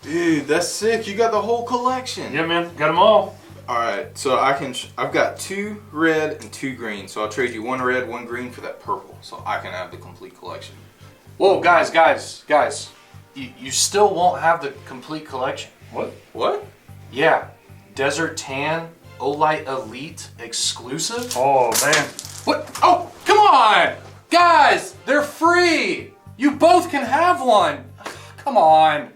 Dude, that's sick. You got the whole collection. Yeah, man. Got them all. All right, so I've got 2 red and 2 green, so I'll trade you 1 red, 1 green for that purple, so I can have the complete collection. Whoa, guys. You still won't have the complete collection. What? What? Yeah. Desert Tan Olight Elite exclusive. Oh, man. What? Oh, come on! Guys, they're free! You both can have one! Come on.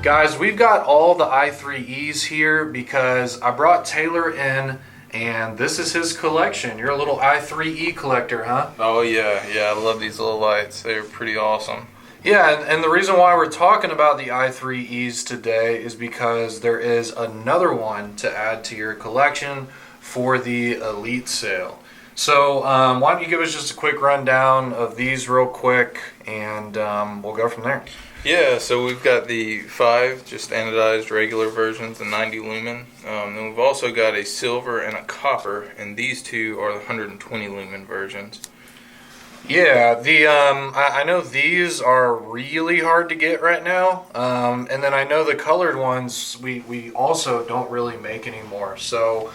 Guys, we've got all the i3Es here because I brought Taylor in and this is his collection. You're a little i3E collector, huh? Oh yeah, I love these little lights. They're pretty awesome. Yeah, and the reason why we're talking about the i3Es today is because there is another one to add to your collection for the Elite sale. So why don't you give us just a quick rundown of these real quick and we'll go from there. Yeah, so we've got the 5 just anodized regular versions, the 90 lumen. Then we've also got a silver and a copper, and these 2 are the 120 lumen versions. Yeah, I know these are really hard to get right now, and then I know the colored ones we also don't really make anymore. So,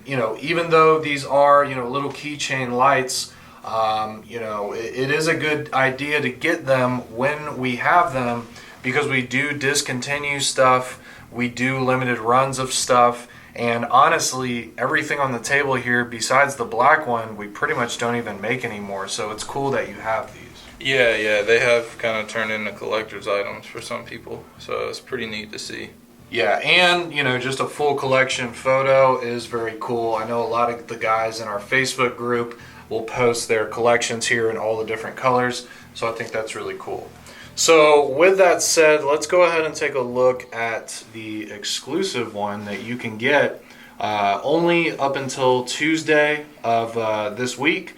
even though these are little keychain lights, it is a good idea to get them when we have them because we do discontinue stuff, we do limited runs of stuff, and honestly, everything on the table here besides the black one, we pretty much don't even make anymore, so it's cool that you have these. Yeah, they have kind of turned into collector's items for some people, so it's pretty neat to see. Yeah, and just a full collection photo is very cool. I know a lot of the guys in our Facebook group will post their collections here in all the different colors, so I think that's really cool. So with that said, let's go ahead and take a look at the exclusive one that you can get only up until Tuesday of this week,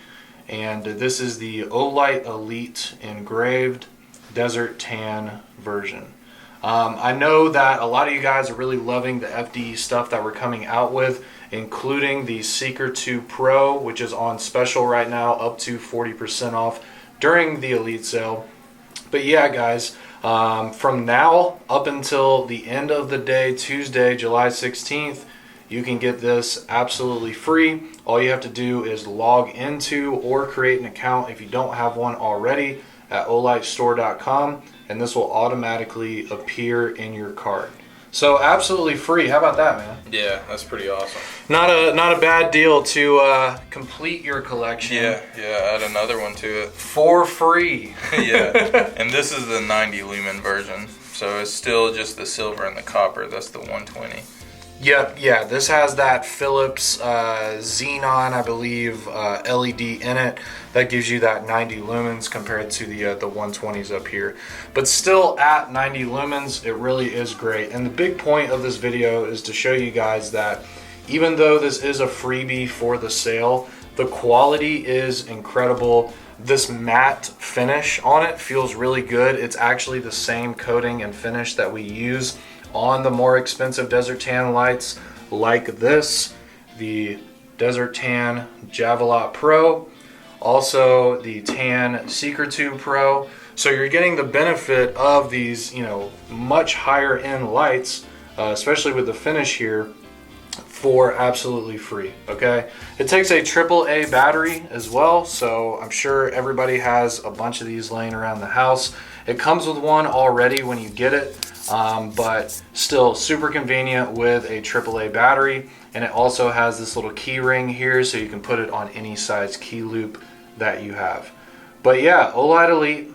and this is the Olight Elite engraved Desert Tan version. I know that a lot of you guys are really loving the FDE stuff that we're coming out with, including the Seeker 2 Pro, which is on special right now, up to 40% off during the Elite sale. But yeah, guys, from now up until the end of the day, Tuesday, July 16th, you can get this absolutely free. All you have to do is log into or create an account if you don't have one already at olightstore.com, and this will automatically appear in your cart. So absolutely free. How about that, man? Yeah, that's pretty awesome. Not a bad deal to complete your collection. Yeah, add another one to it. For free. Yeah, and this is the 90 lumen version, so it's still just the silver and the copper. That's the 120. Yep, yeah, this has that Philips Xenon, I believe, LED in it. That gives you that 90 lumens compared to the 120s up here. But still at 90 lumens, it really is great. And the big point of this video is to show you guys that even though this is a freebie for the sale, the quality is incredible. This matte finish on it feels really good. It's actually the same coating and finish that we use on the more expensive Desert Tan lights like this, the Desert Tan Javelot Pro, also the Tan Seeker 2 Pro. So you're getting the benefit of these, much higher end lights, especially with the finish here, for absolutely free, okay? It takes a AAA battery as well, so I'm sure everybody has a bunch of these laying around the house. It comes with one already when you get it, but still super convenient with a AAA battery, and it also has this little key ring here so you can put it on any size key loop that you have. But yeah, Olight Elite,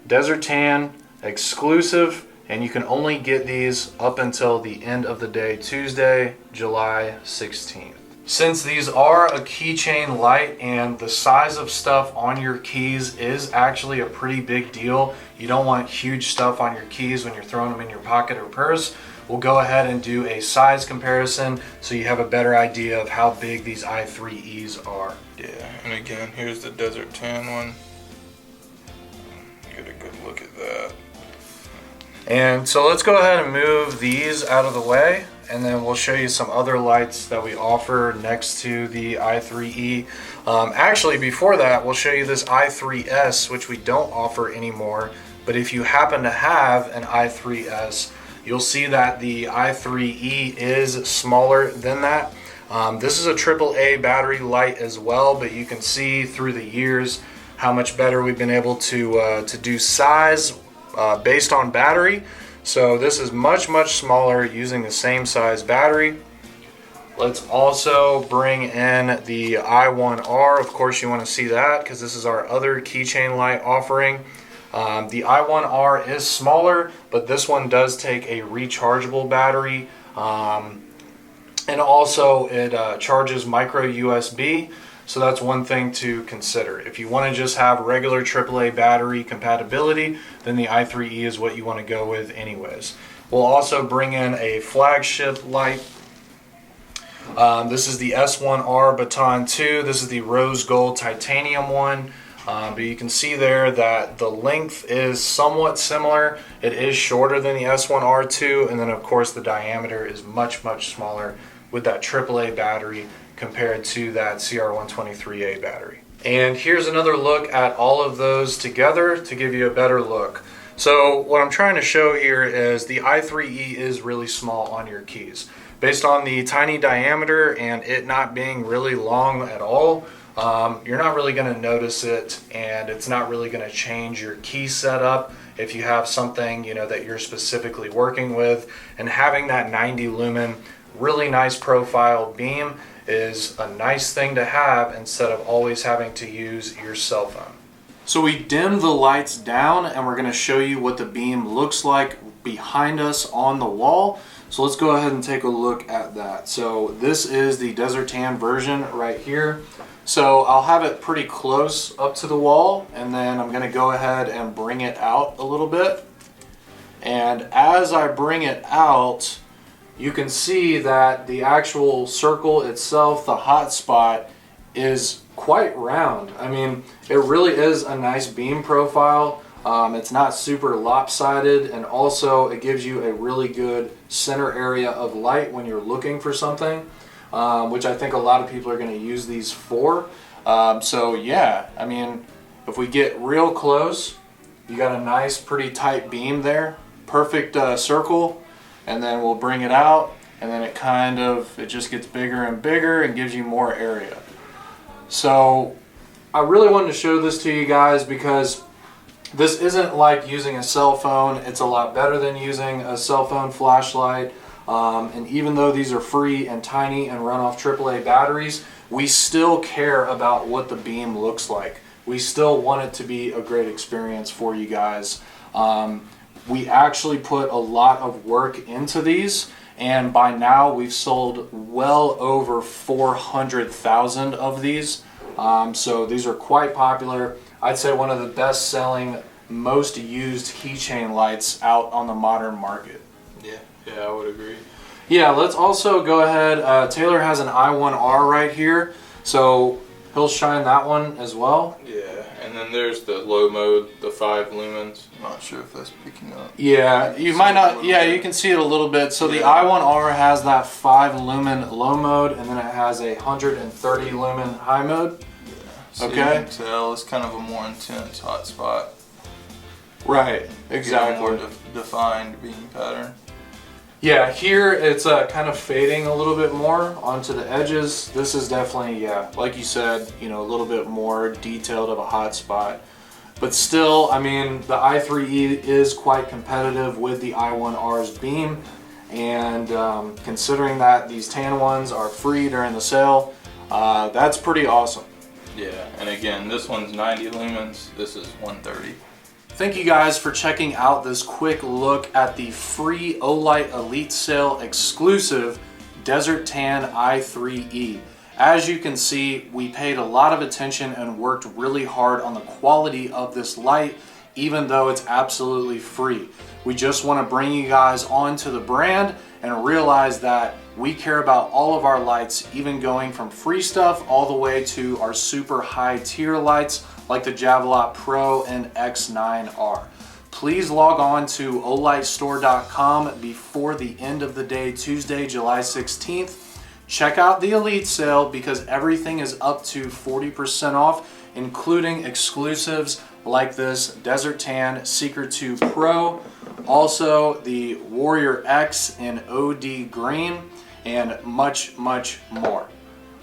Desert Tan, exclusive, and you can only get these up until the end of the day, Tuesday, July 16th. Since these are a keychain light and the size of stuff on your keys is actually a pretty big deal, you don't want huge stuff on your keys when you're throwing them in your pocket or purse, we'll go ahead and do a size comparison so you have a better idea of how big these i3Es are. Yeah, and again, here's the Desert Tan one. Get a good look at that. And so let's go ahead and move these out of the way, and then we'll show you some other lights that we offer next to the i3E. Actually, before that, we'll show you this i3S, which we don't offer anymore. But if you happen to have an i3S, you'll see that the i3E is smaller than that. This is a AAA battery light as well, but you can see through the years how much better we've been able to do size based on battery. So this is much smaller using the same size battery. Let's also bring in the i1R. Of course you want to see that because this is our other keychain light offering. The i1R is smaller, but this one does take a rechargeable battery, and also it charges micro USB. So that's one thing to consider. If you want to just have regular AAA battery compatibility, then the i3E is what you want to go with anyways. We'll also bring in a flagship light. This is the S1R Baton 2. This is the rose gold titanium one. But you can see there that the length is somewhat similar. It is shorter than the S1R2, and then of course the diameter is much smaller with that AAA battery compared to that CR123A battery. And here's another look at all of those together to give you a better look. So what I'm trying to show here is the i3E is really small on your keys. Based on the tiny diameter and it not being really long at all, you're not really going to notice it, and it's not really going to change your key setup if you have something that you're specifically working with. And having that 90 lumen really nice profile beam is a nice thing to have instead of always having to use your cell phone. So we dimmed the lights down and we're going to show you what the beam looks like behind us on the wall. So let's go ahead and take a look at that. So this is the desert tan version right here. So I'll have it pretty close up to the wall, and then I'm going to go ahead and bring it out a little bit. And as I bring it out, you can see that the actual circle itself, the hot spot, is quite round. I mean, it really is a nice beam profile. It's not super lopsided, and also it gives you a really good center area of light when you're looking for something, which I think a lot of people are going to use these for. So yeah, I mean, if we get real close, you got a nice pretty tight beam there, perfect circle, and then we'll bring it out, and then it just gets bigger and bigger and gives you more area. So I really wanted to show this to you guys because this isn't like using a cell phone. It's a lot better than using a cell phone flashlight. And even though these are free and tiny and run off AAA batteries, we still care about what the beam looks like. We still want it to be a great experience for you guys. We actually put a lot of work into these, and by now we've sold well over 400,000 of these. So these are quite popular. I'd say one of the best selling, most used keychain lights out on the modern market. Yeah, I would agree. Yeah, let's also go ahead. Taylor has an i1R right here, so he'll shine that one as well. Yeah, and then there's the low mode, the 5 lumens. I'm not sure if that's picking up. Yeah, you might not. Yeah, you can see it a little bit. So the i1R has that 5 lumen low mode, and then it has a 130 lumen high mode. Yeah. So okay. You can tell it's kind of a more intense hot spot. Right. Exactly. More defined beam pattern. Yeah, here it's kind of fading a little bit more onto the edges. This is definitely, yeah, like you said, a little bit more detailed of a hot spot. But still, I mean, the i3E is quite competitive with the i1R's beam. And considering that these tan ones are free during the sale, that's pretty awesome. Yeah, and again, this one's 90 lumens, this is 130. Thank you guys for checking out this quick look at the free Olight Elite Sale exclusive Desert Tan i3E. As you can see, we paid a lot of attention and worked really hard on the quality of this light, even though it's absolutely free. We just want to bring you guys onto the brand and realize that we care about all of our lights, even going from free stuff all the way to our super high tier lights like the Javelot Pro and X9R. please log on to olightstore.com before the end of the day, Tuesday, July 16th. Check out the Elite sale because everything is up to 40% off, including exclusives like this Desert Tan Secret 2 Pro, also the Warrior X in OD Green, and much, much more.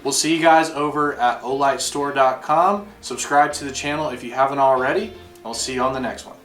We'll see you guys over at olightstore.com. Subscribe to the channel if you haven't already. I'll see you on the next one.